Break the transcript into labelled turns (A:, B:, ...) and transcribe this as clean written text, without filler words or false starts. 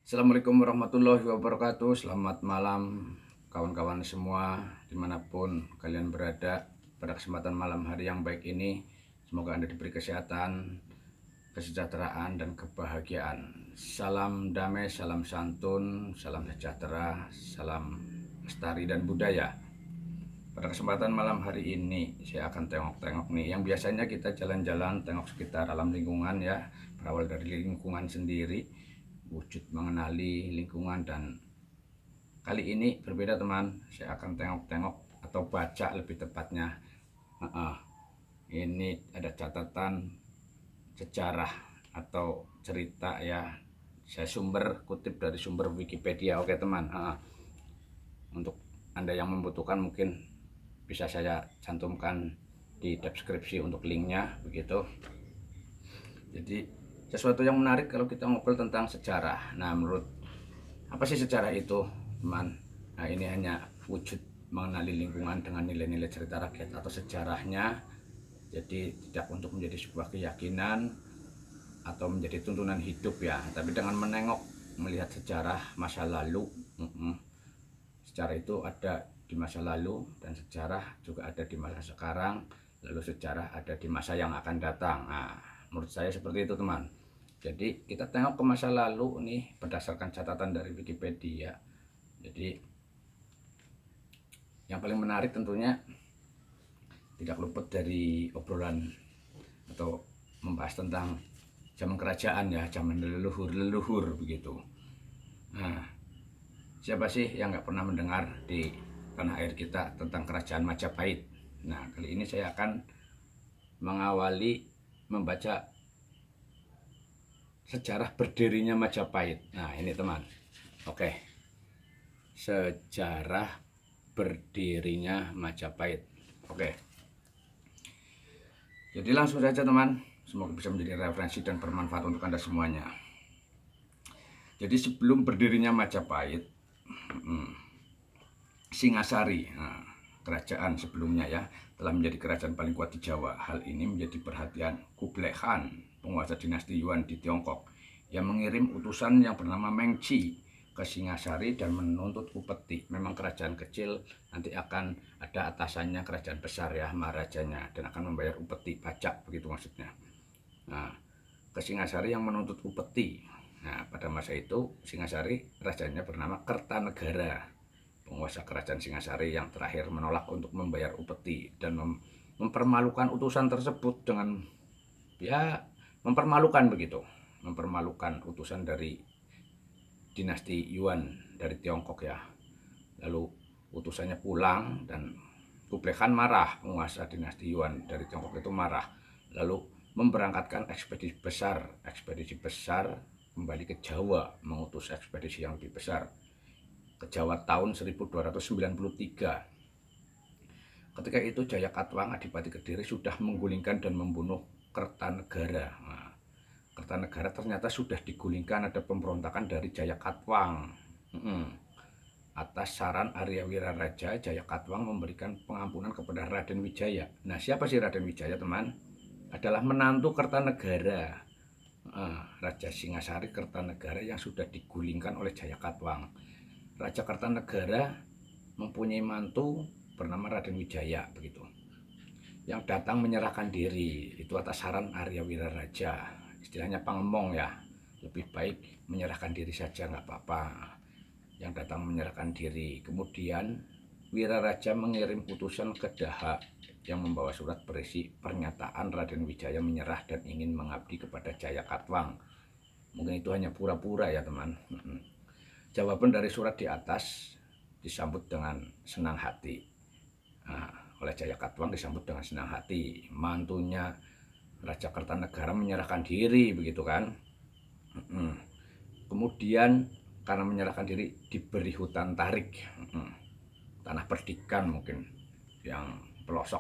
A: Assalamualaikum warahmatullahi wabarakatuh. Selamat malam kawan-kawan semua dimanapun kalian berada. Pada kesempatan malam hari yang baik ini, semoga Anda diberi kesehatan, kesejahteraan, dan kebahagiaan. Salam damai, salam santun, salam sejahtera, salam lestari dan budaya. Pada kesempatan malam hari ini saya akan tengok-tengok nih, yang biasanya kita jalan-jalan tengok sekitar alam lingkungan ya, berawal dari lingkungan sendiri, wujud mengenali lingkungan. Dan kali ini berbeda teman, saya akan tengok-tengok atau baca lebih tepatnya. Ini ada catatan sejarah atau cerita ya, saya kutip dari sumber Wikipedia. Oke teman, untuk Anda yang membutuhkan mungkin bisa saya cantumkan di deskripsi untuk linknya begitu. Jadi sesuatu yang menarik kalau kita ngobrol tentang sejarah. Nah, menurut apa sih sejarah itu teman? Nah, ini hanya wujud mengenali lingkungan dengan nilai-nilai cerita rakyat atau sejarahnya. Jadi tidak untuk menjadi sebuah keyakinan atau menjadi tuntunan hidup ya, tapi dengan melihat sejarah masa lalu. Sejarah itu ada di masa lalu, dan sejarah juga ada di masa sekarang, lalu sejarah ada di masa yang akan datang. Nah, menurut saya seperti itu teman. Jadi kita tengok ke masa lalu nih berdasarkan catatan dari Wikipedia. Jadi yang paling menarik tentunya tidak luput dari obrolan atau membahas tentang zaman kerajaan ya, zaman leluhur begitu. Nah, siapa sih yang nggak pernah mendengar di tanah air kita tentang kerajaan Majapahit? Nah, kali ini saya akan mengawali membaca sejarah berdirinya Majapahit. Nah, ini teman. Oke. Sejarah berdirinya Majapahit. Oke. Jadi langsung saja teman. Semoga bisa menjadi referensi dan bermanfaat untuk Anda semuanya. Jadi sebelum berdirinya Majapahit, Singasari, nah, kerajaan sebelumnya ya, telah menjadi kerajaan paling kuat di Jawa. Hal ini menjadi perhatian Kublai Khan, penguasa dinasti Yuan di Tiongkok, yang mengirim utusan yang bernama Mengci ke Singasari dan menuntut upeti. Memang kerajaan kecil, nanti akan ada atasannya kerajaan besar ya, maharajanya, dan akan membayar upeti, pajak begitu maksudnya. Nah, ke Singasari yang menuntut upeti. Nah, pada masa itu Singasari rajanya bernama Kertanegara, penguasa kerajaan Singasari yang terakhir menolak untuk membayar upeti dan mempermalukan utusan tersebut dengan ya mempermalukan begitu, mempermalukan utusan dari dinasti Yuan dari Tiongkok ya. Lalu utusannya pulang dan Kublai Khan marah, penguasa dinasti Yuan dari Tiongkok itu marah, lalu memberangkatkan ekspedisi besar kembali ke Jawa, mengutus ekspedisi yang lebih besar ke Jawa tahun 1293. Ketika itu Jayakatwang, Adipati Kediri, sudah menggulingkan dan membunuh Kertanegara. Nah, Kertanegara ternyata sudah digulingkan, ada pemberontakan dari Jayakatwang. Atas saran Arya Wiraraja, Jayakatwang memberikan pengampunan kepada Raden Wijaya. Nah, siapa sih Raden Wijaya teman? Adalah menantu Kertanegara, Raja Singasari Kertanegara yang sudah digulingkan oleh Jayakatwang. Raja Kertanegara mempunyai mantu bernama Raden Wijaya begitu, yang datang menyerahkan diri itu atas saran Arya Wiraraja. Istilahnya pangemong ya, lebih baik menyerahkan diri saja nggak apa-apa. Yang datang menyerahkan diri. Kemudian Wiraraja mengirim utusan ke Daha yang membawa surat berisi pernyataan Raden Wijaya menyerah dan ingin mengabdi kepada Jayakatwang. Mungkin itu hanya pura-pura ya teman. Jawaban dari surat di atas disambut dengan senang hati. Nah, oleh Jayakatwang disambut dengan senang hati. Mantunya Raja Kertanegara menyerahkan diri begitu kan. Kemudian karena menyerahkan diri diberi hutan tarik, tanah perdikan mungkin yang pelosok